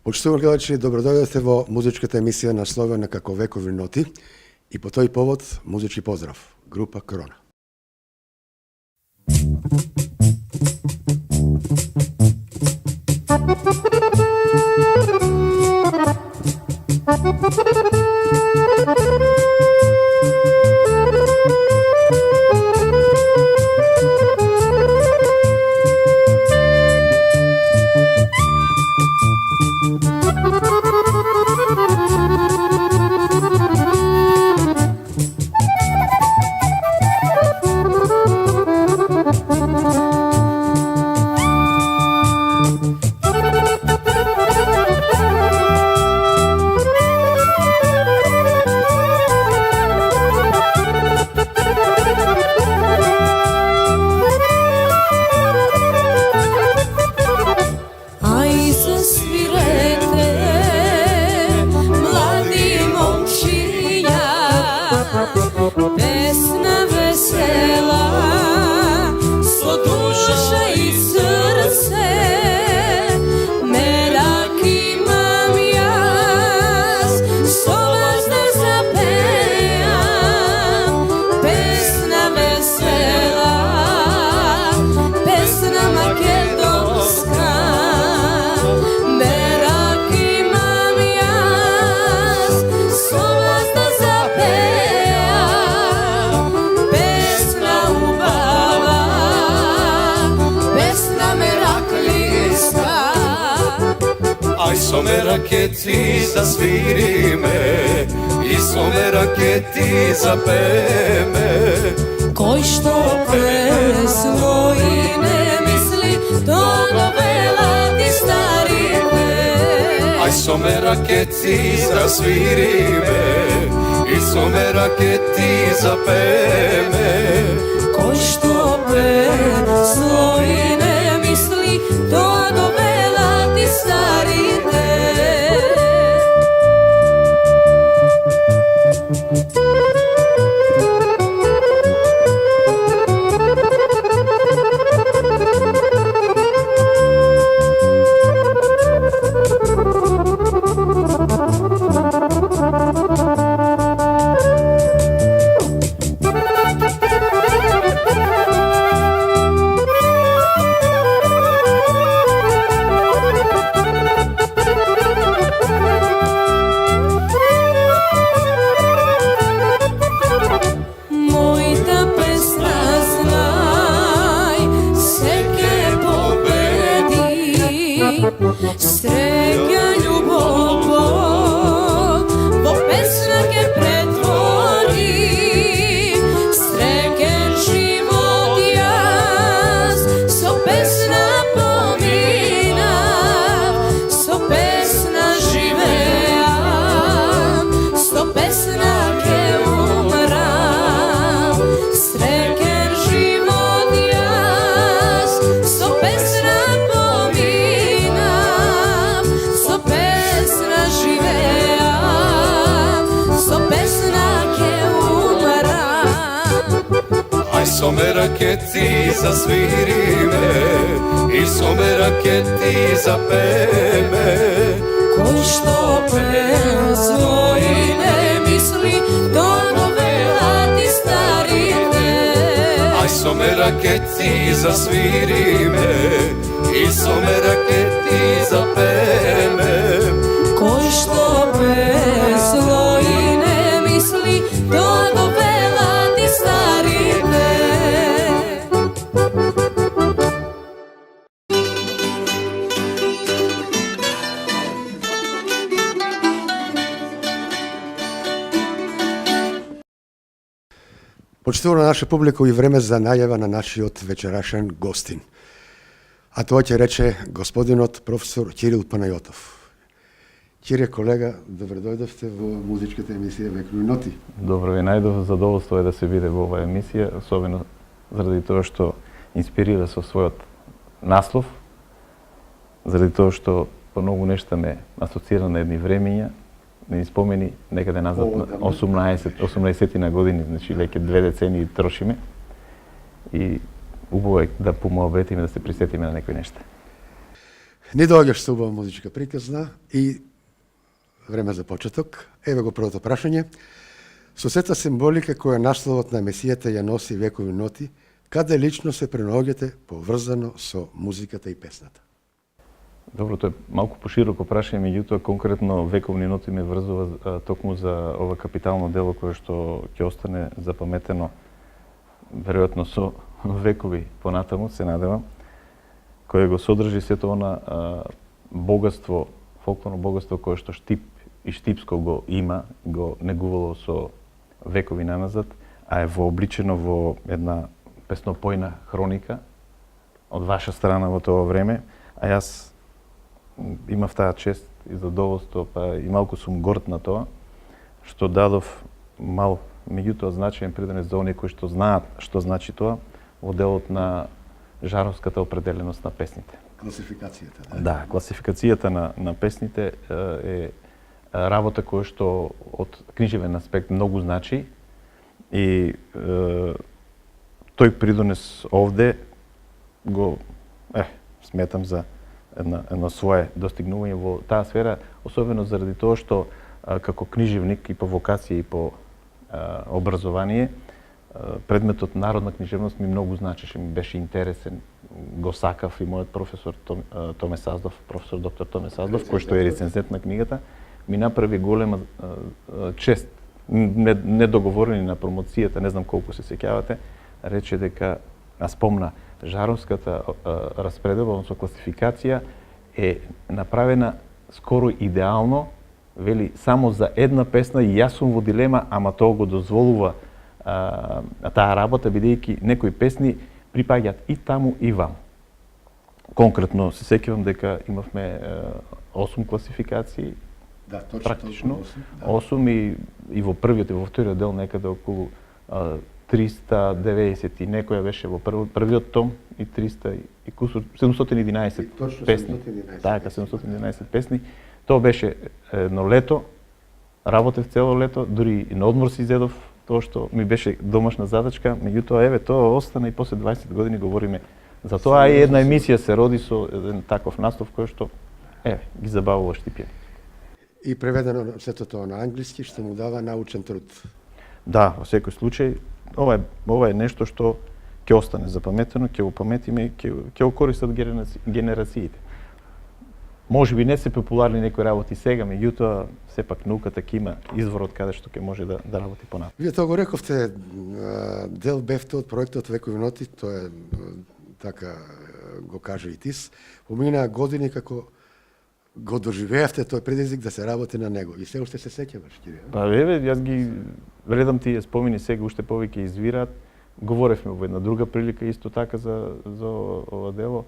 Почитувани гледачи, добродојдовте во музичката емисија насловена како Векови ноти и по тој повод музички поздрав, група Корона. Some raketi zasvirime I some raketi zapeme Koji što pesmo i ne misli to novela ti starine Aj some raketi zasvirime I some raketi zapeme Koji što pesmo i ne misli to novela ti starine Sreća ljubov vo pesnake pretvori Srećen život jas so pesna pomina So pesna živeam So pesnake umram Srećen život jas So pesna Some raketi zasvirime I some raketi zapeme Koji što pesmo i ne misli to novela ti starine Aj some raketi zasvirime I some raketi zapeme Koji što pesmo i ne misli to novela ti starine Почитувана наша публика и време за најава на нашиот вечерашен гостин. А тоа ќе рече господинот професор Кирил Панајотов. Кире, колега, добродојдовте во музичката емисија Векови ноти. Добро ви најдов, задоволство е да се биде во оваа емисија, особено заради тоа што инспирира со својот наслов, заради тоа што по многу нешта ме асоцира на едни времења, ми спомени некаде назад на 18 години, значи веќе 2 децении трошиме и убаво е да помоветиме да се присетиме на некои нешта. Ни доаѓаш со убава музичка приказна и време за почеток. Еве го првото прашање. Со сета символика која насловот на емисијата ја носи векови ноти, каде лично се пренаоѓате поврзано со музиката и песната? Добро, тоа е малку пошироко прашање, меѓутоа конкретно вековни ноти ме врзува токму за ова капитално дело кое што ќе остане запаметено веројатно со векови понатаму, се надевам, кое го содржи сето она богатство, фолклорно богатство кое што Штип и Штипско го има, го негувало со векови наназад, а е вообличено во една песнопојна хроника од ваша страна во тоа време, а јас имав таа чест и задоволство, па и малку сум горд на тоа, што дадов мал, меѓутоа значаен придонес за оние кои што знаат што значи тоа, во делот на жаровската определеност на песните. Класификацијата, Да, класификацијата на песните е работа која што од книжевен аспект многу значи и тој придонес овде го сметам за едно свое достигнување во таа сфера, особено заради тоа што како книжевник и по вокација и по образование предметот народна книжевност ми многу значеше, ми беше интересен, го сакав и мојот професор Томе Саздов, професор доктор Томе Саздов, кој што е рецензент на книгата, ми направи голема чест, недоговорени на промоцијата, не знам колку се сеќавате, рече дека спомна жаровската распределба, со класификација е направена скоро идеално, вели само за една песна и јас сум во дилема, ама тоа го дозволува таа работа, бидејќи некои песни припаѓаат и таму и ваму. Конкретно се сеќавам дека имавме 8 класификации, да, точно, практично 8 и во првиот и во вториот дел некаде околу 390 и некоја беше во првиот том и 300 и кусур 711 песни. 711 Така, 711 песни. Тоа беше едно лето, работев цело лето, дури и на одмор си изедов, тоа што ми беше домашна задачка, меѓутоа еве тоа остана и после 20 години говориме за тоа, и една емисија се роди со еден таков наслов кој што ги забавува Штипјани. И преведено сето тоа на англиски, што му дава научен труд. Да, во секој случај, ова е нешто што ќе остане запаметено, ќе го паметиме, ќе го користат генерациите. Може би не се популарни некои работи сега, меѓутоа сепак науката ќе има извор од каде што ќе може да работи понатаму. Вие тоа го рековте, дел бевте од проектот Векови ноти, тоа е така го кажа и Тис. Поминаа години како го доживеавте тој предизвик да се работи на него. И се уште се сеќаваш, Кирил? Па еве, јас ги редам тие спомени, сега уште повеќе извираат. Говоревме во една друга прилика исто така за ова дело.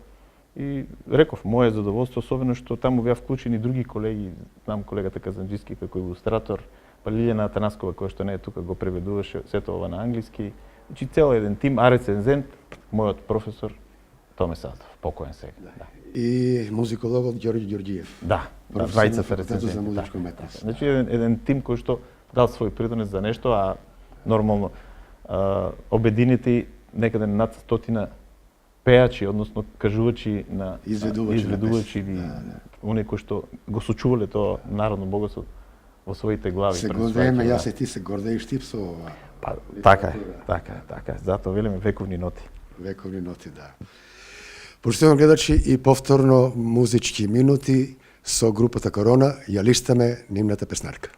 И реков, моје задоволство, особено што таму беа вклучени други колеги, знам колегата Казанџиски како илустратор, па Лилјана Атанаскова, која што не е тука, го преведуваше сето ова на англиски. Значи цел еден тим, а рецензент, мојот професор Томе Саздов, покоен сега. Да. И музикологот Ѓорѓе Ѓорѓиев. Да, Професор на двајцата Факултетот за рецензенти. музичко уметност. Значи еден тим кој што дал свој придонес за нешто, а нормално обединети некаде над 100 пеачи, односно кажувачи на изведувачи или оние кои што го сочувале тоа народно богатство во своите глави. Се гордееме, јас и ти се гордеиш тип со ова. Па, така е. Затоа велиме вековни ноти. Вековни ноти, да. Почитувани гледачи, и повторно музички минути со групата Корона, ја листаме нивната песнарка.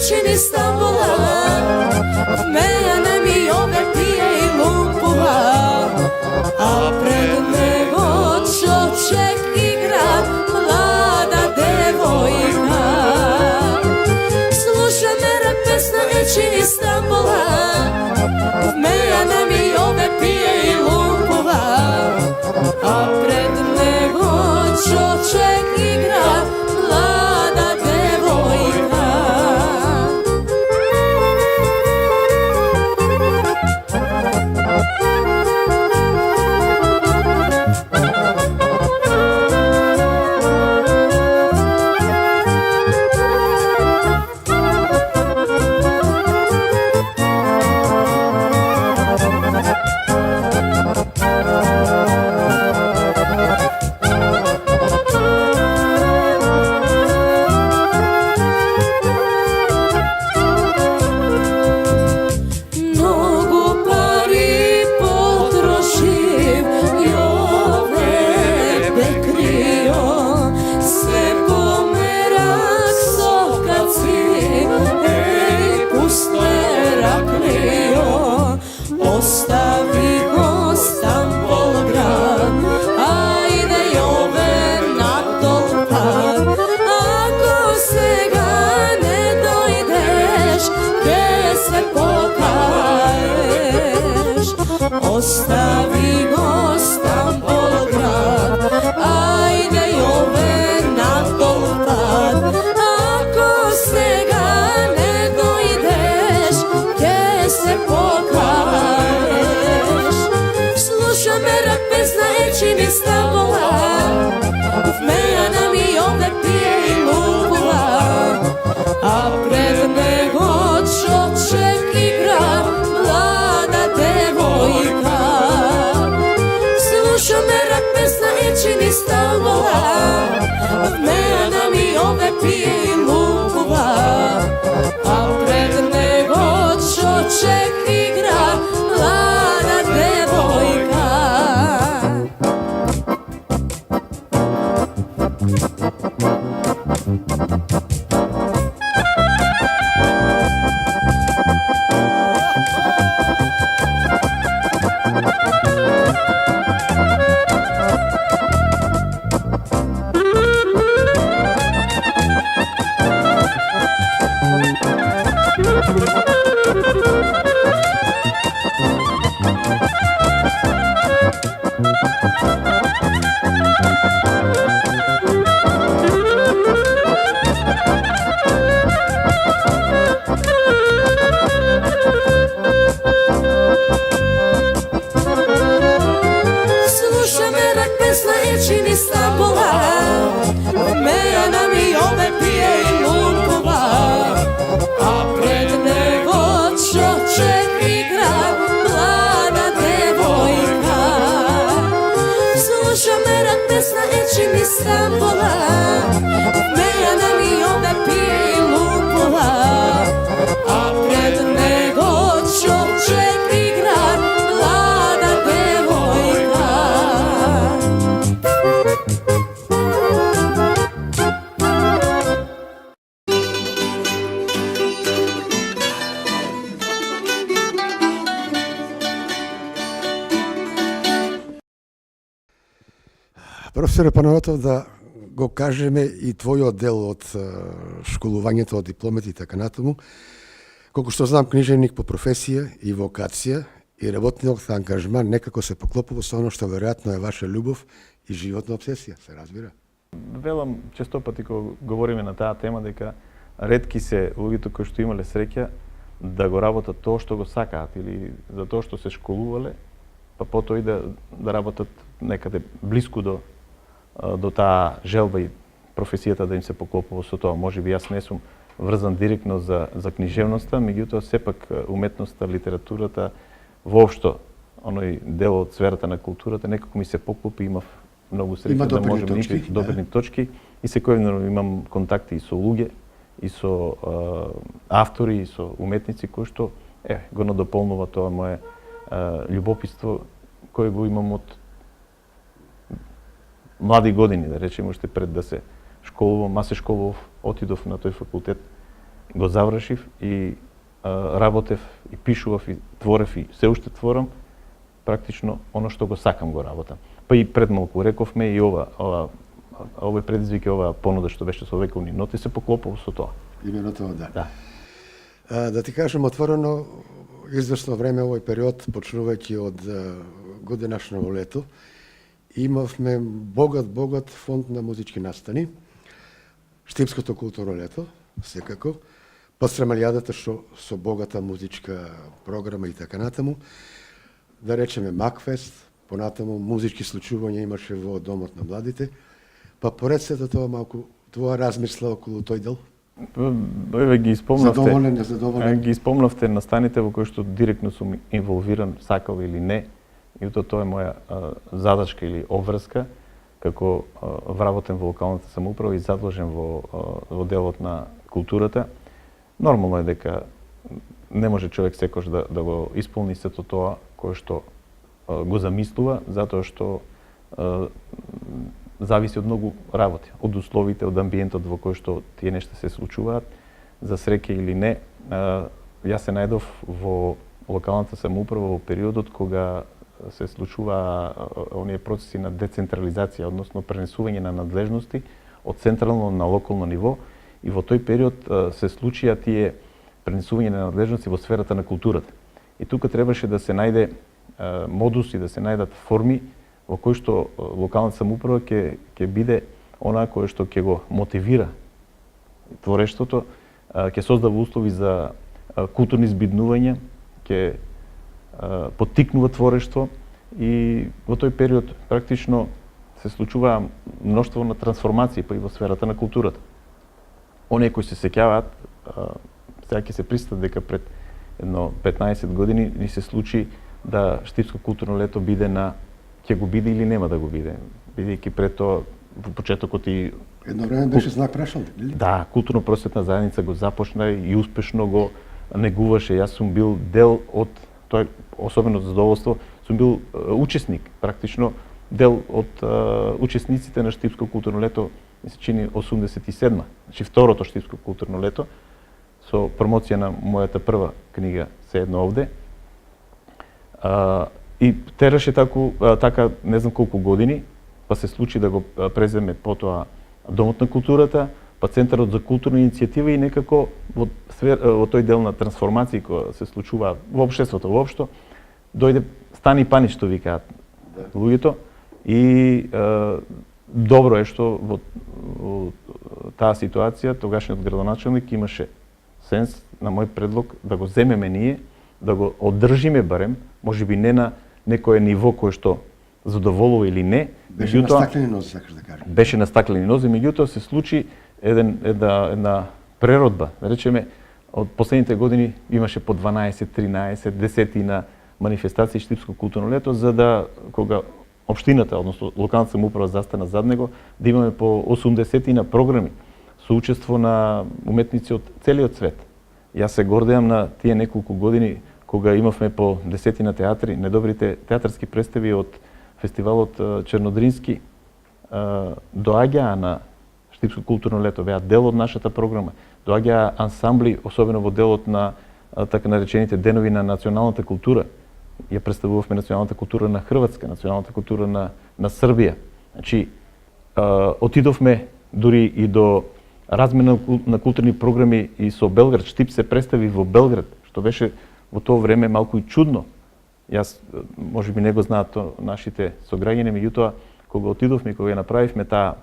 čini Stambola, mene mi ove pije i lumpova, a pred nego čoček igra mlada devojka. Sluša mera pesna i čini Stambola, mene mi ove pije i lumpova, a pred nego čoček igra mlada devojka. Ostavi go Stambol grad, ajde Jove na tolpad. Ako se ga ne dojdeš, gdje se pokaješ. Ostavi go Stambol grad, ajde Jove na tolpad. Ako se ga ne dojdeš, gdje se pokaješ. Sluša mera pesna i čini Stambola, mena mi ove pije i lumpova, a pred nego čoček igra mlada devojka. Sluša mera pesna i čini Stambola, mena mi ove pije i lumpova, a pred nego čoček igra mlada devojka. Sluša mera pesna i čini Stambola, mena mi ove pije i lumpova, a pred nego čoček igra mlada devojka. Sluša mera pesna i čini Stambola, mena mi ove pije i lumpova, a pred nego čoček igra mlada devojka. Професоре Панайотов, да го кажеме и твојот дел од школувањето, од дипломите и така натаму. Колку што знам, книжевник по професија и вокација и работниот ангажман некако се поклопува со оно што веројатно е ваша љубов и животна обсесија, се разбира. Велам често пати кога говориме на таа тема дека ретки се луѓето кои што имале среќа да го работат тоа што го сакаат или за тоа што се школувале, па потоа и да работат некаде блиску до таа желба и професијата да им се поклопува со тоа. Можеби јас не сум врзан директно за книжевноста, меѓутоа сепак уметноста, литературата, воопшто оној дел од сферата на културата некако ми се поклопи, имав многу среќа да можам добрни точки и секојдневно имам контакти и со луѓе, и со автори, и со уметници кои што го надополнува тоа мое љубопитство кое го имам од млади години, да речеме, уште пред да се школувам. Аз се школував, отидов на тој факултет го завршив и работев и пишував и творев и се уште творам практично оно што го сакам го работам. Па и пред малку рековме и овој предизвик и оваа понуда што беше со вековни ноти се поклопува со тоа. Именно тоа, да. Да. Да ти кажем отворено, известно време овој период, почнувајќи од годинашно лето, имавме богат фонд на музички настани, Штипското културно лето, секако, Пастремалијадата што со богата музичка програма и така натаму, да речеме Макфест, понатаму музички случувања имаше во Домот на младите, па поред сето тоа малку твоја размисла околу тој дел? Еве ги испомнавте. Задоволен, незадоволен? Ги испомнавте настаните во кои што директно сум инволвиран, сакал или не, и тоа е моја задачка или обврска како вработен во локалната самоуправа и задолжен во делот на културата. Нормално е дека не може човек секош да го исполни сето тоа кое што го замислува, затоа што зависи од многу работи, од условите, од амбиентот во кој што тие нешта се случуваат, за среќа или не. Јас се најдов во локалната самоуправа во периодот кога се случува оние процеси на децентрализација, односно пренесување на надлежности од централно на локално ниво, и во тој период се случија тие пренесување на надлежности во сферата на културата. И тука требаше да се најде модуси, да се најдат форми во кои што локалната самоуправа ќе биде она кое што ќе го мотивира творештвото, ќе создава услови за културни збиднувања, ќе поттикнува творештво, и во тој период практично се случува мноштво на трансформации па и во сферата на културата. Оние кои се сеќаваат, сега ќе се пристат дека пред едно 15 години ни се случи да Штипско културно лето биде ќе го биде или нема да го биде, бидејќи пред тоа во почетокот и едно време беше знак прашалник, нели? Да, културно-просветна заедница го започна и успешно го негуваше. Јас сум бил дел од тој, особено задоволство, сум бил учесник, практично дел од учесниците на Штипско културно лето, ми се чини 87-ма, значи второто Штипско културно лето, со промоција на мојата прва книга "Се едно овде". И тераше така не знам колку години, па се случи да го преземе потоа Домот на културата, па Центарот за културна иницијатива, и некако во тој дел на трансформација која се случува во општеството воопшто, дојде стани пани, што викаат луѓето, и добро е што во таа ситуација тогашниот градоначелник имаше сенс на мој предлог да го земеме ние, да го одржиме барем, можеби не на некое ниво кое што задоволува или не. Беше на стаклени нозе, сакаш да кажеш. Беше на стаклени нозе, меѓутоа се случи една преродба. Да речеме, од последните години имаше по 12, 13, десетина манифестации Штипско културно лето, за да, кога општината, односно локалната самоуправа застана зад него, да имаме по 80 програми со учество на уметници од целиот свет. Јас се гордеам на тие неколку години кога имавме по 10 театри, недобрите театарски представи од фестивалот Чернодрински доаѓаа на Штипско културно лето, беа дел од нашата програма. Доаѓаа ансамбли, особено во делот на така наречените денови на националната култура. Ја представувавме националната култура на Хрватска, националната култура на Србија. Значи, отидовме дури и до размена на културни програми и со Белград. Штип се представи во Белград, што беше во тоа време малку и чудно. Јас можеби не го знаат тоа нашите сограѓани, меѓутоа кога отидовме и кога ја направивме таа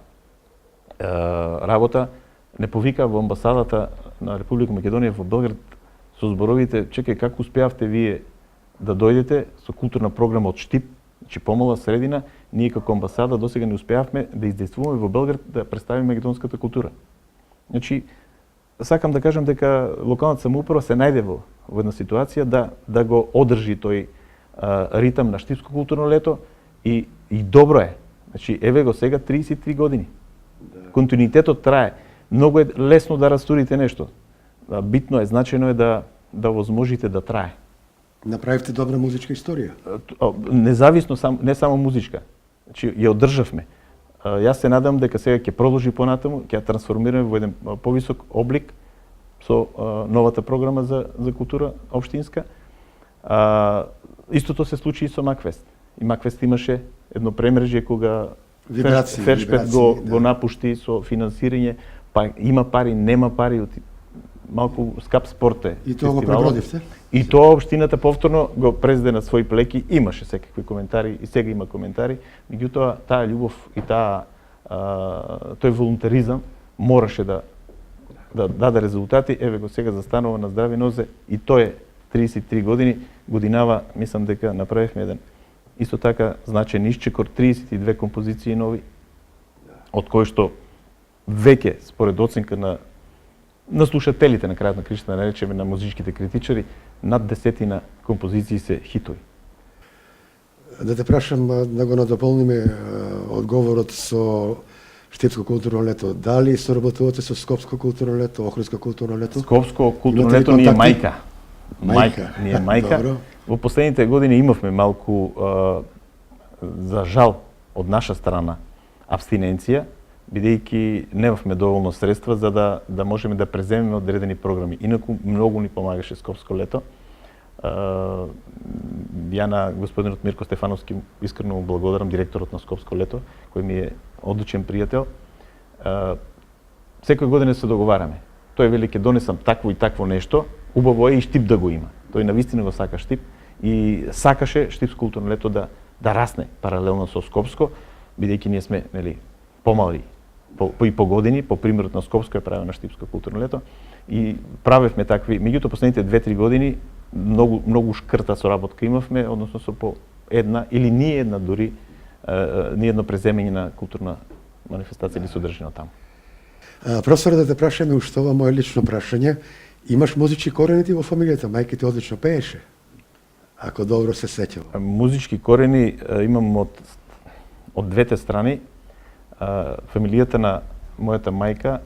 работа, не повика во амбасадата на Република Македонија во Белград со зборовите: "Чекај, како успеавте вие да дојдете со културна програма од Штип, значи помала средина, ние како амбасада досега не успеавме да издействуваме во Белград да представиме македонската култура." Значи, сакам да кажам дека локалната самоуправа се најде во една ситуација да го одржи тој ритам на Штипско културно лето, и добро е. Значи, еве го сега 33 години. Континуитетот трае. Многу е лесно да растурите нешто. Битно е, значајно е да возможите да трае. Направивте добра музичка историја. Независно, не само музичка. Значи, ја одржавме. Јас се надам дека сега ќе продолжи понатаму, ќе ја трансформираме во еден повисок облик, со новата програма за култура општинска. Истото се случи и со Макфест. И Макфест имаше едно премрежје кога Фершпет го напушти со финансирање, па има пари, нема пари, малку скап спорт е. И тоа го пребродивте? И тоа општината повторно го презеде на своји плеки, имаше секакви коментари и сега има коментари, меѓутоа таа љубов и тој волунтаризам мораше да даде резултати, еве го сега застанува на здрави нозе и тој е 33 години, годинава, мислам дека направивме еден исто така значаен исчекор, 32 композиции нови, од кои што веќе според оценка на слушателите на крајот на кришта, да наречеме на музичките критичари, над 10 композиции се хитови. Да те прашам, да го надополниме одговорот со Штипско културно лето. Дали соработувате со Скопско културно лето, Охридско културно лето? Скопско културно лето ни е мајка. Ни е мајка. Добро. Во последните години имавме малку, за жал, од наша страна, абстиненција, бидејќи немавме доволно средства за да можеме да преземеме одредени програми. Инаку многу ни помагаше Скопско лето. Ја на господинот Мирко Стефановски искрено му благодарам, директорот на Скопско лето, кој ми е одличен пријател. Секој година се договараме. Тој вели ќе донесам такво и такво нешто, убаво е и Штип да го има. Тој навистина го сака Штип и сакаше Штипско културно лето да расне паралелно со Скопско, бидејќи ние сме помали по години, по примерот на Скопско е правено Штипско културно лето и правевме такви, меѓутоа последните 2-3 години многу шкрта соработка имавме, односно со по една или ни една дури ни едно преземење на културна манифестација или содржина таму. Професор, да те прашаме уште ова моје лично прашање. Имаш музички корени ти во фамилијата? Мајка ти одлично пееше, ако добро се сеќава. Музички корени имам од двете страни. Фамилијата на мојата мајка,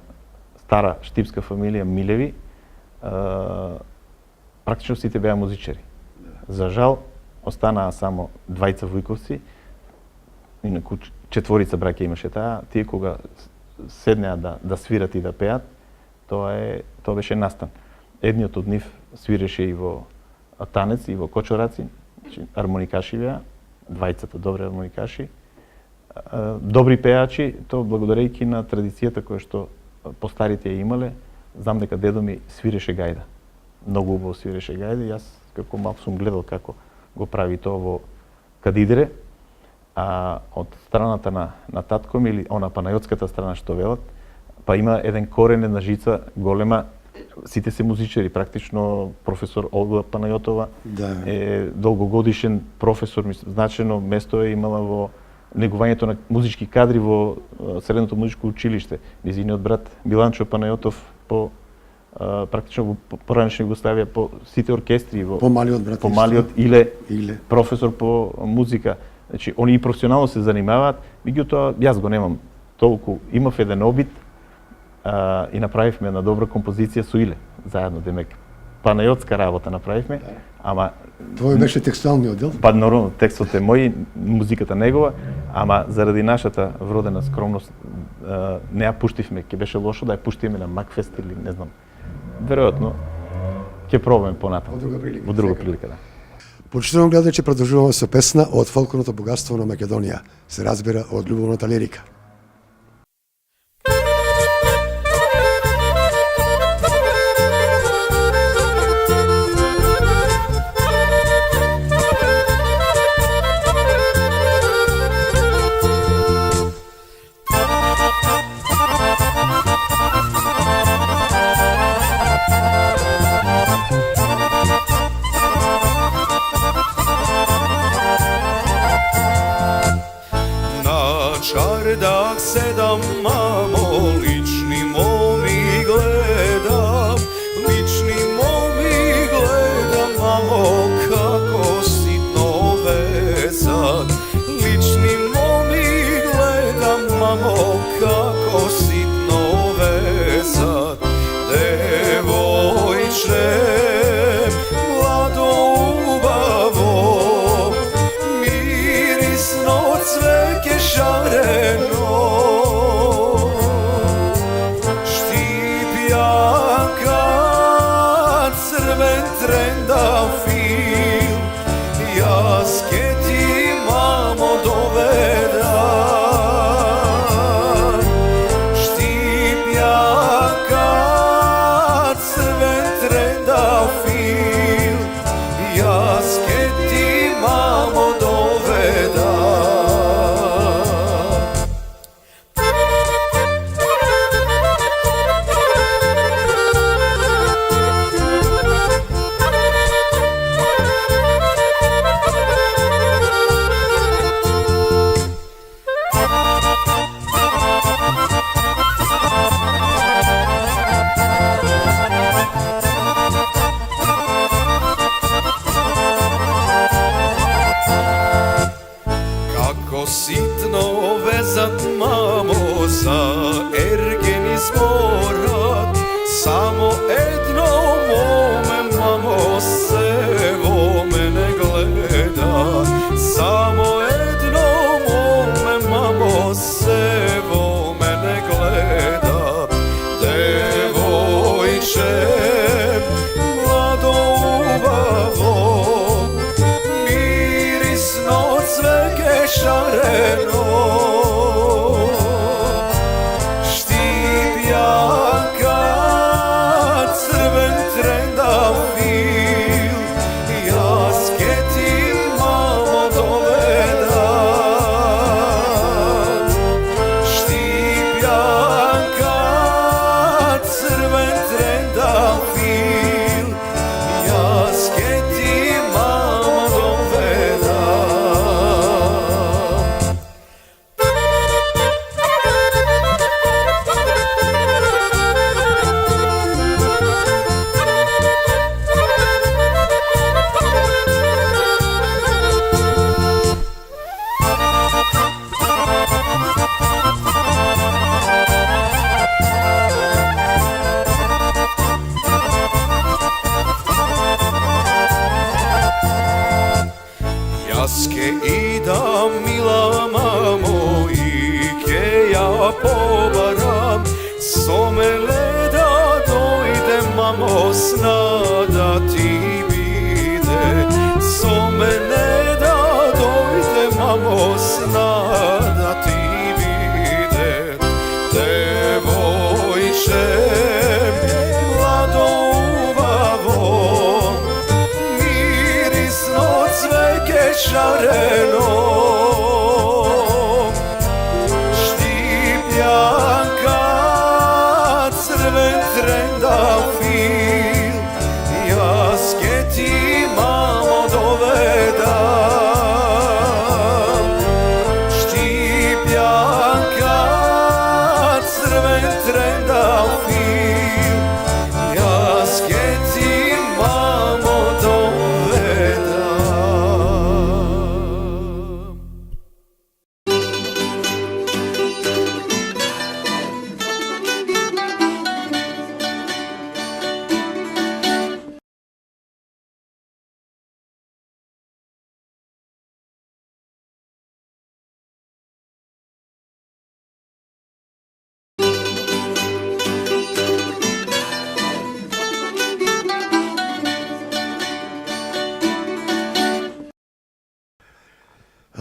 стара штипска фамилија Милеви, практично сите беа музичари. За жал, останаа само двајца вујковци, инаку четворица браќа имаше таа. Тие кога седнеа да свират и да пеат, тоа беше настан. Едниот од нив свиреше и во танец, и во кочораци, армоникаши беа, двајцата добри армоникаши, добри пеачи, тоа благодарејќи на традицијата која што постарите ја имале. Знам дека дедо ми свиреше гајда. Многу убаво свиреше гајда и јас како малку сум гледал како го прави тоа во Кадидре. А од страната на татко ми, или она панајотската страна што велат, па има еден корен, една жица голема, сите се музичари, практично професор Олга Панајотова е долгогодишен професор, значено место е имала во негувањето на музички кадри во Средното музичко училиште. Низиниот брат Биланчо Панајотов по практично во поранешна Југославија по сите оркестри, по малиот Иле професор по музика. Значи, они и професионално се занимаваат, меѓутоа јас го немам толку. Имав еден обид и направивме една добра композиција со Иле, заедно, демек. Панајотска работа направивме, ама... Твој беше текстуалниот дел? Па, нормално, текстот е мој, музиката негова, ама заради нашата вродена скромност не ја пуштивме. Ке беше лошо да ја пуштиме на Макфест или не знам. Веројатно, ќе пробаме понатаму. Во друга прилика, да. Почитувам гледачи, продолжуваме со песна од фолклорното богатство на Македонија. Се разбира од љубовната лирика. Čardak sedam, mamo, lični momi gledam, lični momi gledam, mamo, kako sitno vezat. Lični momi gledam, mamo, kako sitno vezat. Devojče, mlado ubavo, mirisno cveke šareno, sna da ti bide, so mene da dojde, mamo, sna da ti bide. Devojče, mlado uvavo, mirisno cveke šareno, štipljanka, crven trendafil, jaske ti, mamo, dovedam. Štipljanka, crven trendafil, jaske ti, mamo, dovedam.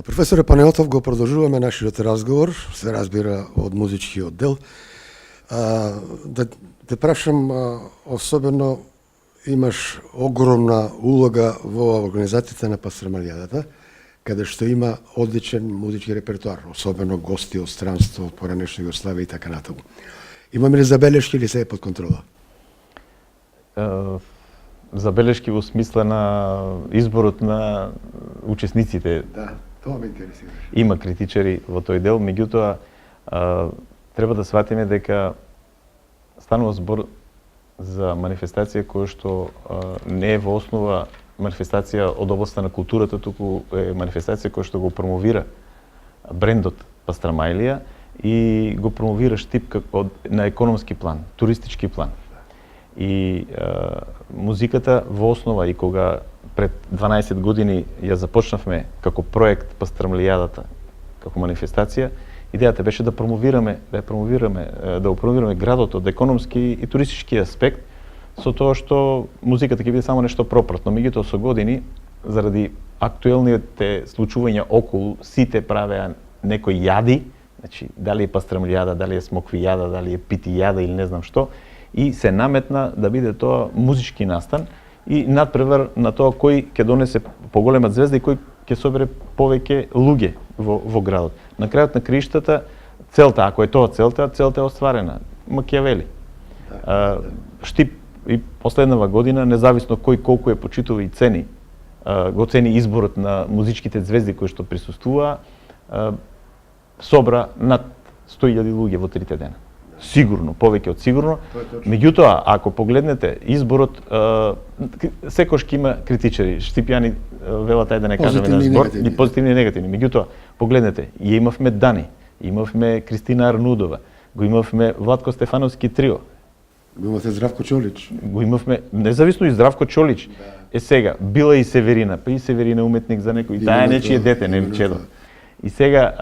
Професоре Панайотов, го продолжуваме нашиот разговор, се разбира од музичкиот дел. Да те прашам, особено имаш огромна улога во организацијата на Пастрамалијадата, каде што има одличен музички репертуар, особено гости од странство, од поранешна Југославија и така натаму. Имаме ли забелешки или се е под контрола? Забелешки во смисла на изборот на учесниците. Да, тоа ме интересираше. Има критичари во тој дел, меѓутоа треба да сватиме дека станува збор за манифестација која што не е во основа манифестација од областта на културата, туку е манифестација која што го промовира брендот Пастрамајлија и го промовира Штип на економски план, туристички план. И музиката во основа, и кога пред 12 години ја започнавме како проект Пастрамалијадата, како манифестација, идејата беше да промовираме градот од економски и туристички аспект, со тоа што музиката ќе биде само нешто пропратно. Меѓутоа со години, заради актуелните случувања околу, сите правеа некои јади, значи дали е Пастрамалијада, дали е смоквијада, дали е питијада или не знам што, и се наметна да биде тоа музички настан и надпревар на тоа кој ќе донесе поголема звезда и кој ќе собере повеќе луѓе во градот. На крајот на краиштата, целта, ако е тоа целта е остварена. Макијавели. Штип и последнава година, независно кој колку е почитува и цени, го цени изборот на музичките звезди кои што присуствуваа, собра над 100.000 луѓе во 3 дена. Сигурно, повеќе од сигурно. Меѓутоа, ако погледнете изборот, секош ќе има критичари. Штипјани велат ајде да не кажеме на збор, и позитивни и негативни. Меѓутоа, погледнете, ја имавме Дани, имавме Кристина Арнудова, го имавме Владко Стефановски трио. Го имате Здравко Чолич. Го имавме, независно и Здравко Чолич. Е сега, била и Северина, па и Северина уметник за некој, таа е нечие дете, не чедо. И сега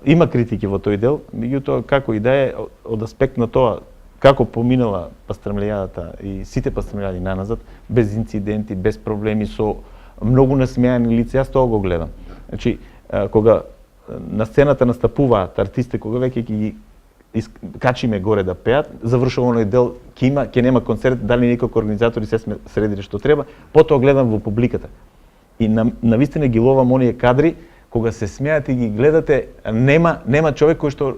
има критики во тој дел, меѓутоа како и да е од аспект на тоа како поминала Пастрамалијадата и сите Пастрамалијади наназад, без инциденти, без проблеми, со многу насмејани лица, јас тоа го гледам. Значи, кога на сцената настапуваат артисти, кога веќе ги качиме горе да пеат, завршува оној дел, ќе нема концерт, дали некои организатори се сме средили што треба, потоа гледам во публиката. И навистина ги ловам оние кадри, кога се смеат и ги гледате, нема човек кој што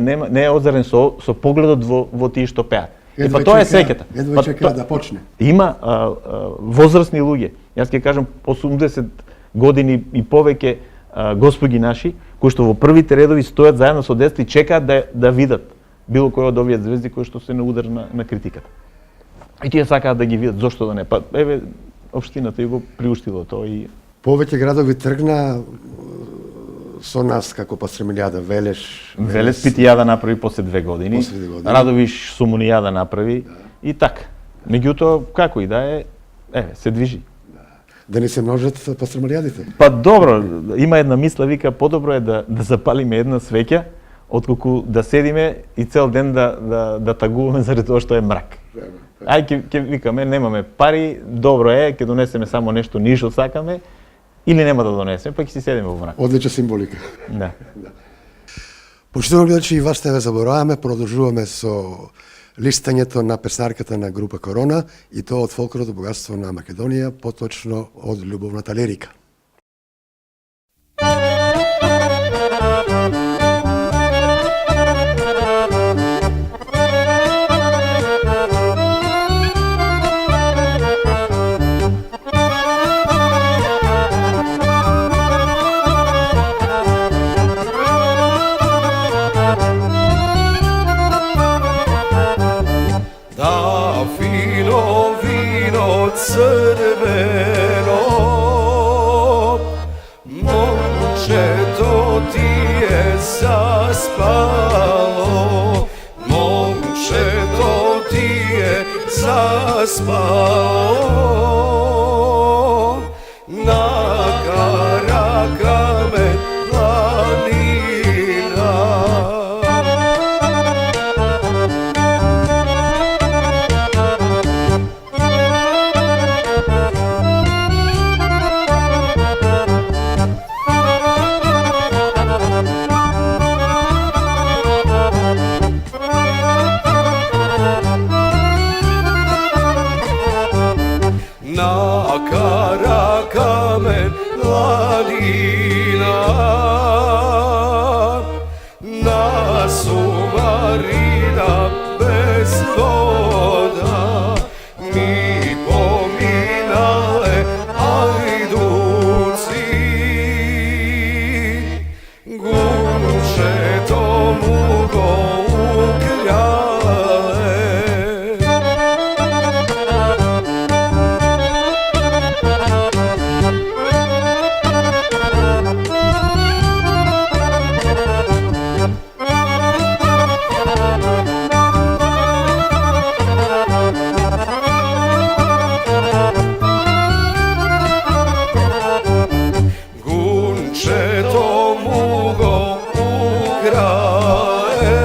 не е озарен со погледот во тие што пеат. И па тоа е среќата. Едва чека да почне. Има возрастни луѓе. Јас ќе кажам 80 години и повеќе господи наши, кои што во првите редови стојат заедно со деца и чекаат да видат било кој од овие звезди кои што се на удар на критиката. И тие сакаат да ги видат, зошто да не? Па еве општината ја го приуштила тоа и Повеќе градови тргна со нас како Пастрамалијада, Велеш Питијада направи после 2 години. Радовиш Сумунијада направи и така. Меѓутоа како и да е, се движи. Да не се множат Пастрамалијадите. Па добро, има една мисла, вика, подобро е да запалиме една свеќа, отколку да седиме и цел ден да тагуваме заради тоа што е мрак. Ај ќе викаме, немаме пари, добро е, ќе донесеме само нешто ништо сакаме, или нема да донесеме, па ќе си седиме во мрак. Одлична символика. Да. Почитувам гледачи, и вас не забораваме, продолжуваме со листањето на песнарката на група Корона и тоа од фолклорното богатство на Македонија, поточно од љубовната лирика. Da fino vino crveno, momče to ti je zaspalo, momče to ti je zaspalo, na karakame planina. Na karakamen planina, na sumarina bez voda, mi pominale ajduci, guše to mugo ukrale. Gunče to mugo ukrae,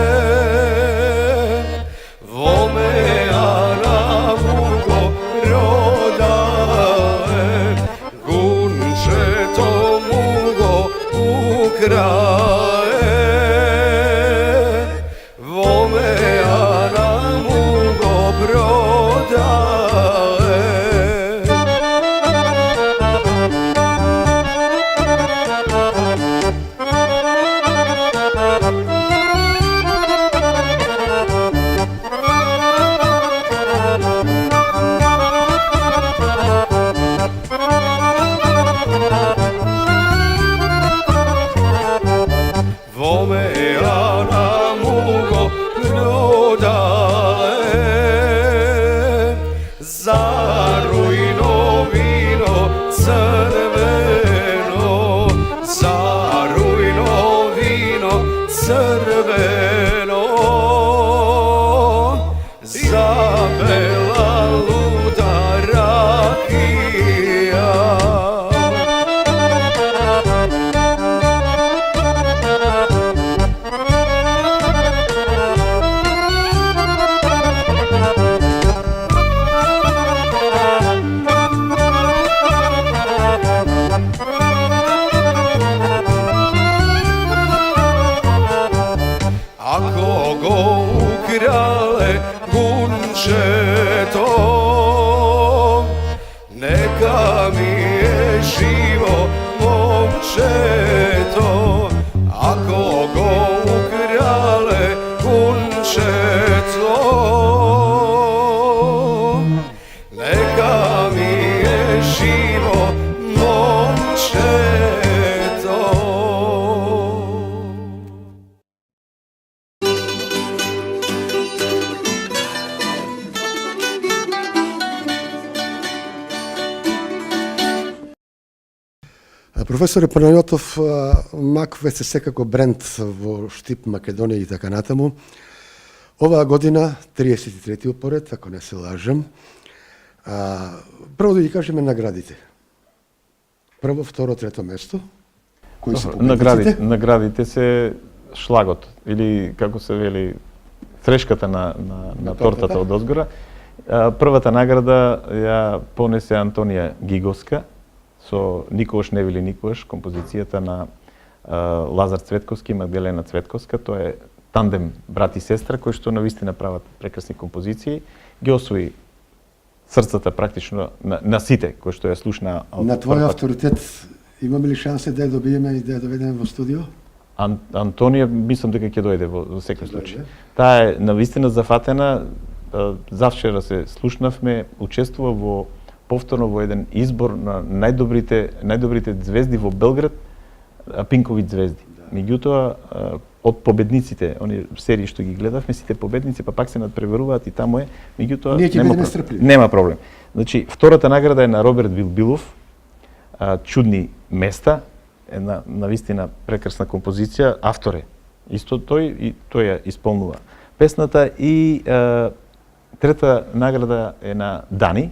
vome ana mugo rodae. Gunče to mugo ukrae, vome ana mugo prodae. Vome ana mugo prodae, za rujno vino crveno, za rujno vino crveno, za bela luda rakija. Ako go ukrale gunčetom, neka mi je živo momčeto. Ako go ukrale gunčetom, neka mi je živo momčeto. Професоре Панајотов, Макве се секако бренд во Штип Македонија и така натаму. Оваа година, 33-ти поред, ако не се лажем. Прво да ги кажеме наградите. Прво, второ, трето место. Кои се победниците? Наградите се шлагот, или како се вели, трешката на тортата од озгора. Првата награда ја понесе Антонија Гиговска со Никогаш не вели никогаш, композицијата на Лазар Цветковски и Магдалена Цветковска. Тоа е тандем брат и сестра кои што навистина прават прекрасни композиции. Ги освои срцата практично на сите кои што ја слушна. На твој авторитет имаме ли шансе да ја добиеме и да ја доведеме во студио? Антонија мислам дека ќе дојде во секој случај. Таа е навистина зафатена. Завчера се слушнавме, учествува повторно во еден избор на најдобрите звезди во Белград, Пинкови звезди. Меѓутоа, од победниците, они серии што ги гледавме, сите победници, па пак се надпреваруваат и таму е, меѓутоа нема проблем. Значи, втората награда е на Роберт Билбилов, Чудни места, една навистина прекрасна композиција, автор е. Исто тој и тој ја исполнува песната. И трета награда е на Дани.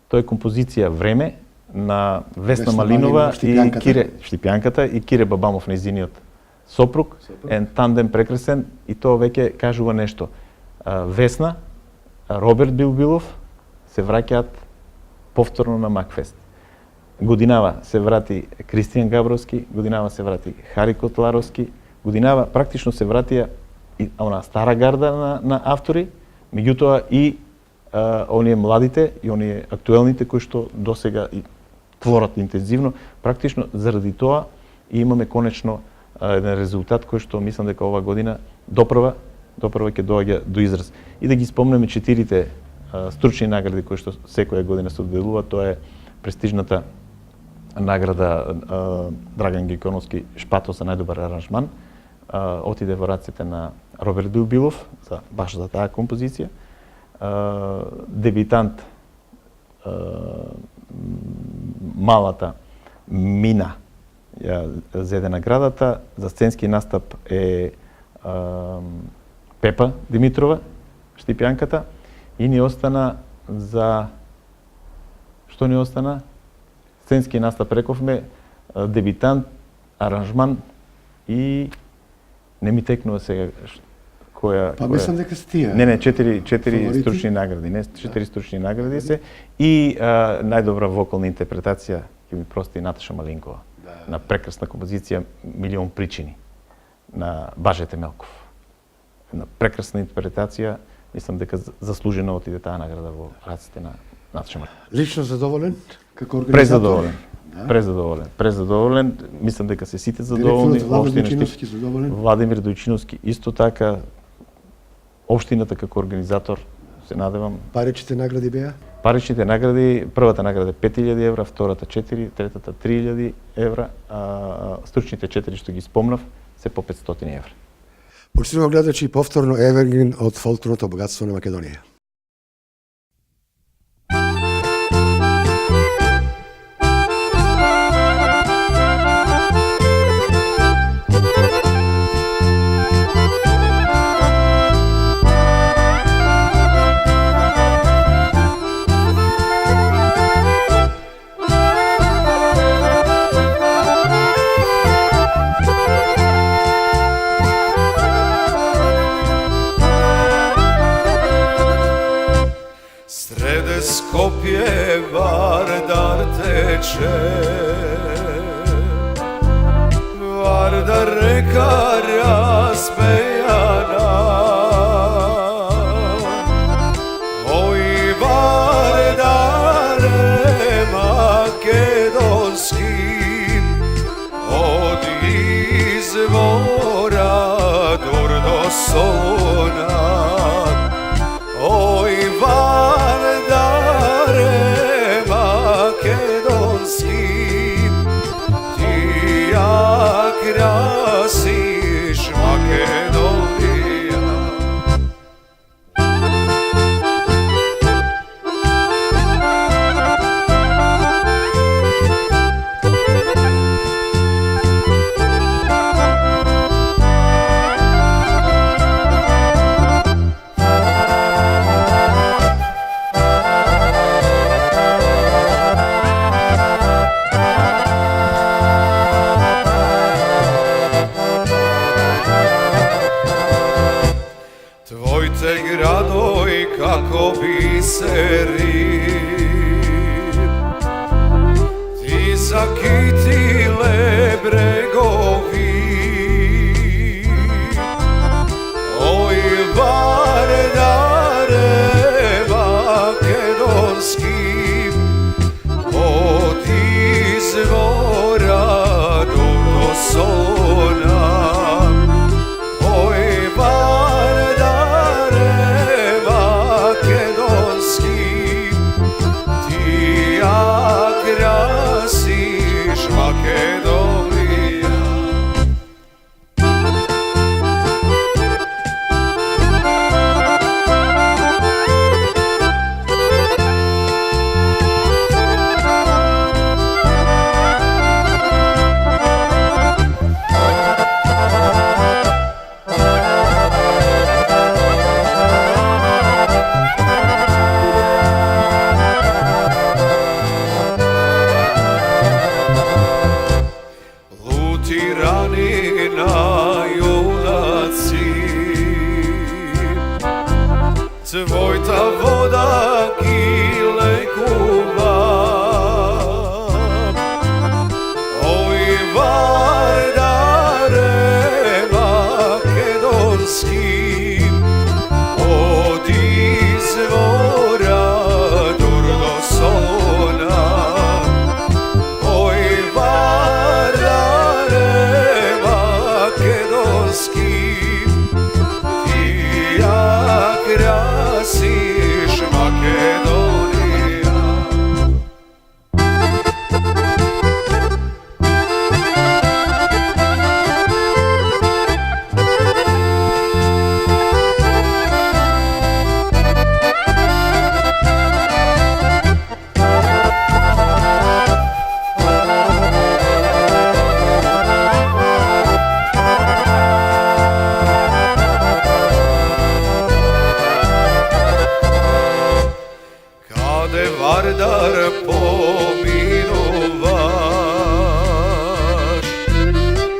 Тоа е композиција Време на Весна Малинова и Кире Штипјанката и Кире Бабамов, нејзиниот сопруг. Ен тандем прекрасен и тоа веќе кажува нешто. Весна, Роберт Билбилов се враќаат повторно на Макфест. Годинава се врати Кристијан Габровски, годинава се врати Хари Котларовски, годинава практично се вратија и она стара гарда на автори, меѓутоа и оние младите и оние актуелните кои што досега и творат интензивно, практично заради тоа и имаме конечно еден резултат кој што мислам дека ова година доправа ќе доаѓа до израз. И да ги спомнеме 4 стручни награди кои што секоја година се доделуваат. Тоа е престижната награда Драган Гиконовски Шпато за најдобар аранжман. Отиде во раците на Роберт Билбилов баш за таа композиција. Дебитант малата Мина ја зеде наградата. За сценски настап е Пепа Димитрова, Штипјанката. И ни остана за... Што ни остана? Сценски настап рековме, дебитант, аранжман и не ми текнува сега која... Па мислам дека се тие. Не, 4 стручни награди, не, 4 стручни награди се. И најдобра вокална интерпретација ќе ми прости Наташа Малинкова. На прекрасна композиција Милион причини на Бажете Мелков. На прекрасна интерпретација, мислам дека заслужено отиде таа награда во раците на Наташа Малинкова. Лично задоволен како организатор? Презадоволен. Мислам дека се сите задоволни. Владимир Дојчиновски исто така. Општината како организатор, се надевам. Паричните награди беа? Паричните награди, првата награда 5000 евра, втората 4, третата 3000 евра, а стручните 4 што ги спомнав се по 500 евра. Почитувам гледачи, повторно Евергин од фолклорното богатство на Македонија. Skopje Vardar teče, Vardar reka raspejana. Oj Vardare makedonski, od izvora do Solona. Oj krasiš Makedoniju. Vardar pomilovaš,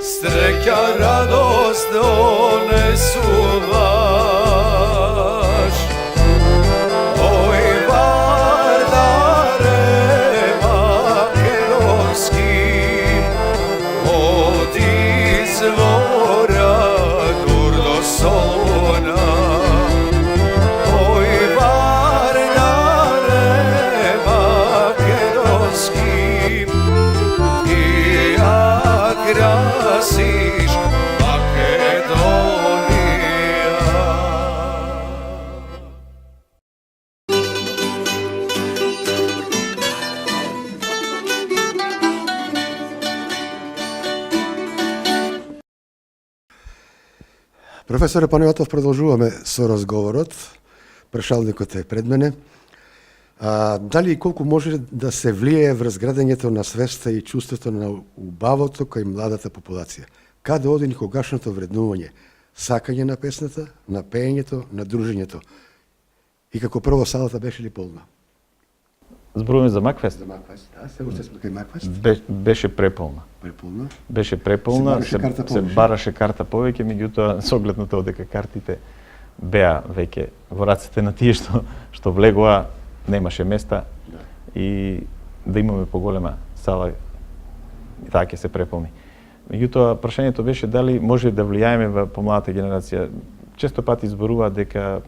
Sreća radost donesuvaš. Oj Vardare makedonski, od izvora dur do Soluna. Oj Vardare makedonski, ti jak krasiš Makedonija. Професоре Панайотов, продолжуваме со разговорот. Прашалникот е пред мене. Дали и колку може да се влијае врз градењето на свеста и чувството на убавото кај младата популација? Каде оди никогашното вреднување? Сакање на песната, на пеењето, на дружењето? И како прво салата беше ли полна? Зборуваме за Макфест. За Макфест, да, се уште сме кај Макфест. Беше преполна. Преполна. Беше преполна, Се бараше карта се повеќе. бараше карта повеќе, меѓутоа со оглед на тоа дека картите беа веќе во рацете на тие што влегоа, немаше места и да имаме поголема сала, и така ќе се преполни. Меѓутоа прашањето беше дали може да влијаеме во помладата генерација. Често пати зборуваат дека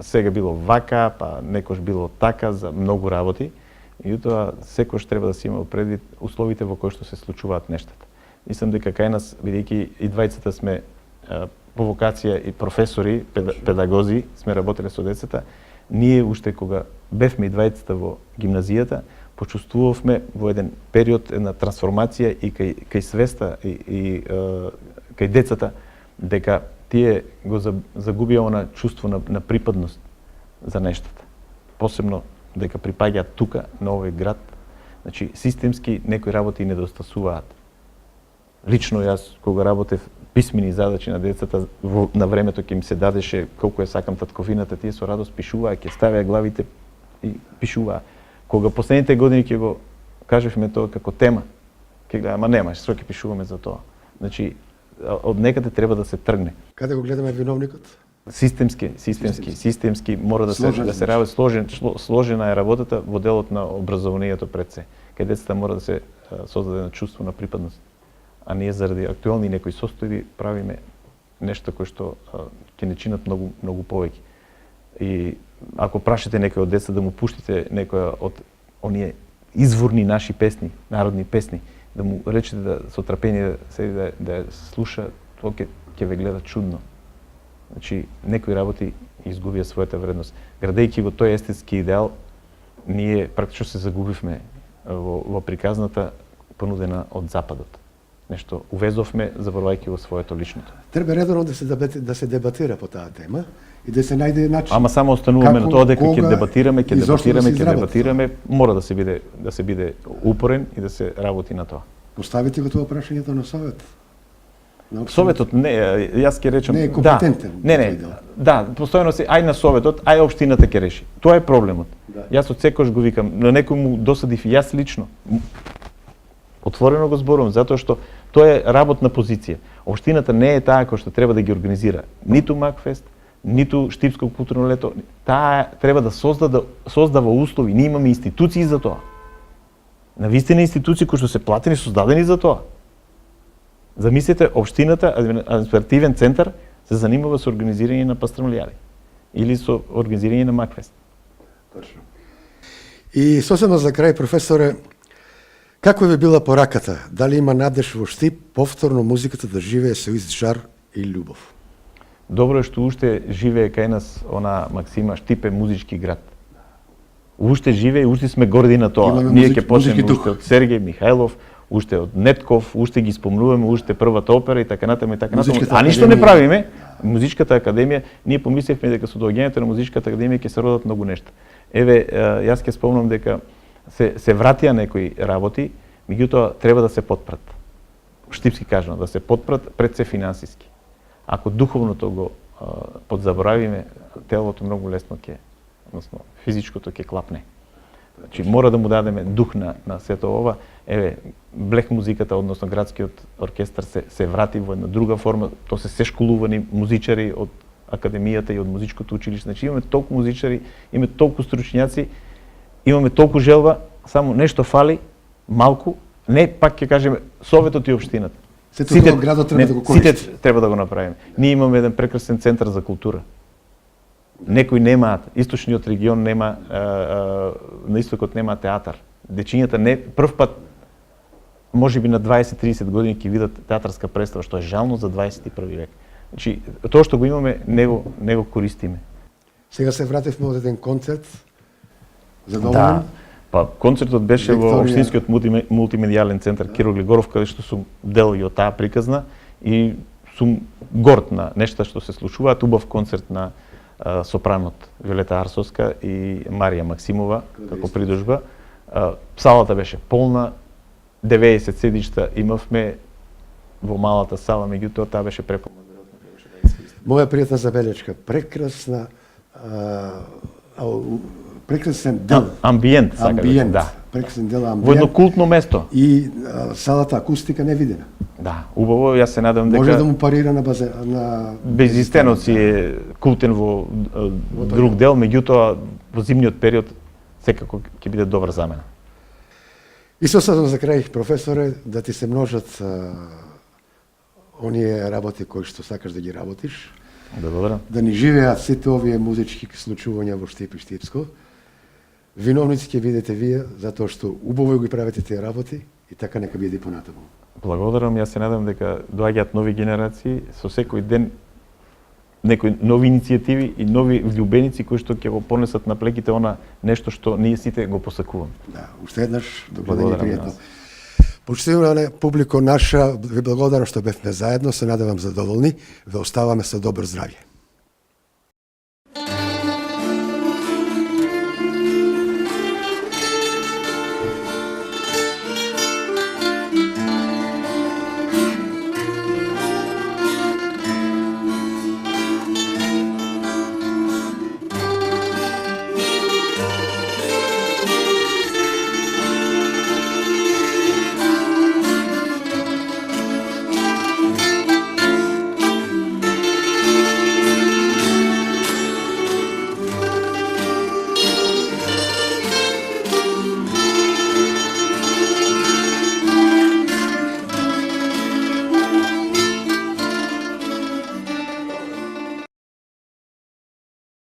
сега било вака, па некош било така за многу работи. Меѓутоа секош треба да се има предвид условите во кои што се случуваат нештата. Мислам дека кај нас, бидејќи и двајцата сме по вокација и професори, педагози, сме работеле со децата, ние уште кога бевме и двајцата во гимназијата, почувствувавме во еден период една трансформација и кај свеста и кај децата дека тие го загубија она чувство на припадност за нештата. Посебно дека припаѓаат тука на овој град. Значи системски некои работи недостасуваат. Лично јас кога работев писмени задачи на децата на времето ќе им се дадеше колку ја сакам татковината, тие со радост пишуваа, ќе ставеа главите и пишуваа. Кога последните години ќе го кажевме тоа како тема, ќе гледа, ама нема, што ќе пишуваме за тоа. Значи од некаде треба да се тргне. Каде го гледаме виновникот? Системски мора да се работи сложена е работата во делот на образованието пред се. Кај децата мора да се создаде на чувство на припадност. А ние заради актуелни некои состојби правиме нешто кои што ќе не чинат многу повеќе. И ако прашате некој од деца да му пуштите некоја од оние изворни наши песни, народни песни, да му речете да со трпение седи да слуша, тоа ќе ве гледа чудно. Значи, некои работи изгубија својата вредност. Градејќи го тој естетски идеал, ние практично се загубивме во приказната понудена од Западот. Нешто увезовме, заборавајќи го своето личното. Треба редовно да се дебатира по таа тема и да се најде начин. Ама само остануваме на тоа дека ќе дебатираме, изработи мора да се биде упорен и да се работи на тоа. Поставите го тоа прашањето на Совет? Советот не, јас ќе речам, не е компетентен. Да, постојано се ај на Советот, ај општината ќе реши. Тоа е проблемот. Да. Јас од секош го викам, на некој му досадив јас лично. Отворено го зборувам, затоа што тоа е работна позиција. Општината не е таа која што треба да ги организира ниту Макфест, ниту Штипско културно лето. Таа треба да создава услови. Ние имаме институции за тоа. Навистина институции кои што се платени, создадени за тоа. Замислете, општината, административен центар, се занимава со организирање на пастрмалијади или со организирање на Макфест. Точно. И сосема за крај, професоре, како ви била пораката? Дали има надеж во Штип повторно музиката да живее со ист жар и љубов? Добро е што уште живее кај нас она максима Штип е музички град. Уште живее, уште сме горди на тоа. Ние ќе почнеме уште од Сергеј Михајлов, уште од Нетков, уште ги спомнуваме, уште првата опера и така натаму и така натаму. А ништо не правиме. Музичката академија, ние помислевме дека со доаѓањето на музичката академија ќе се родат многу нешта. Еве, јас ќе спомнам дека се вратија некои работи, меѓутоа треба да се потпрат. Штипски кажано, да се потпрат пред се финансиски. Ако духовното го подзаборавиме, телото многу лесно ќе, односно физичкото ќе клапне. Значи мора да му дадеме дух на сето ова. Еве, блек музиката, односно градскиот оркестар се врати во една друга форма. То се школувани музичари од академијата и од музичкото училиште. Значи имаме толку музичари, имаме толку стручњаци, имаме толку желба, само нешто фали, малку, не пак ќе кажеме советот и општината. Сето тоа градот треба да го користи. Сите треба да го направиме. Ние имаме еден прекрасен центар за култура. Некои немаат, источниот регион нема, на истокот нема театар. Дечињата не прв пат, може би на 20-30 години ќе видат театарска представа, што е жално за 21 век. Значи, тоа што го имаме, не го користиме. Сега се вративме од еден концерт. Да, Задоволен? па концертот беше во Викторија. Општинскиот мултимедијален центар Киро Глигоров, каде што сум дел и од таа приказна и сум горд на нешта што се случуваат. Убав концерт на сопранот Виолета Арсовска и Марија Максимова како придружба. Салата беше полна, 90 седишта имавме во малата сала, меѓутоа таа беше преполна. Моја пријатна забелешка, прекрасен дел. Амбиент, сакам Амбиент. да. Прекрасен дел Во едно амбиент. култно место. И салата акустика невидена. Да, убаво, јас се надам дека Може да му парира на безистено си е култен во друг дел, меѓутоа во зимниот период секако ќе биде добра замена. И со садам за крај, професоре, да ти се множат оние работи кои што сакаш да ги работиш, Благодарам. да ни живеат сите овие музички случувања во Штип и Штипско. Виновници ќе бидете вие, затоа што убаво ги правите тие работи и така нека биде и понатаму. Благодарам, јас се надам дека доаѓаат нови генерации, со секој ден некои нови иницијативи и нови влюбеници кои што ќе го понесат на плеките она нешто што ние сите го посакуваме. Да, уште еднаш, добро ден и Благодарам пријатно. јас. Почитувана публико наша, ви благодарам што бевме заедно, се надевам задоволни, ве оставаме со добро здравје.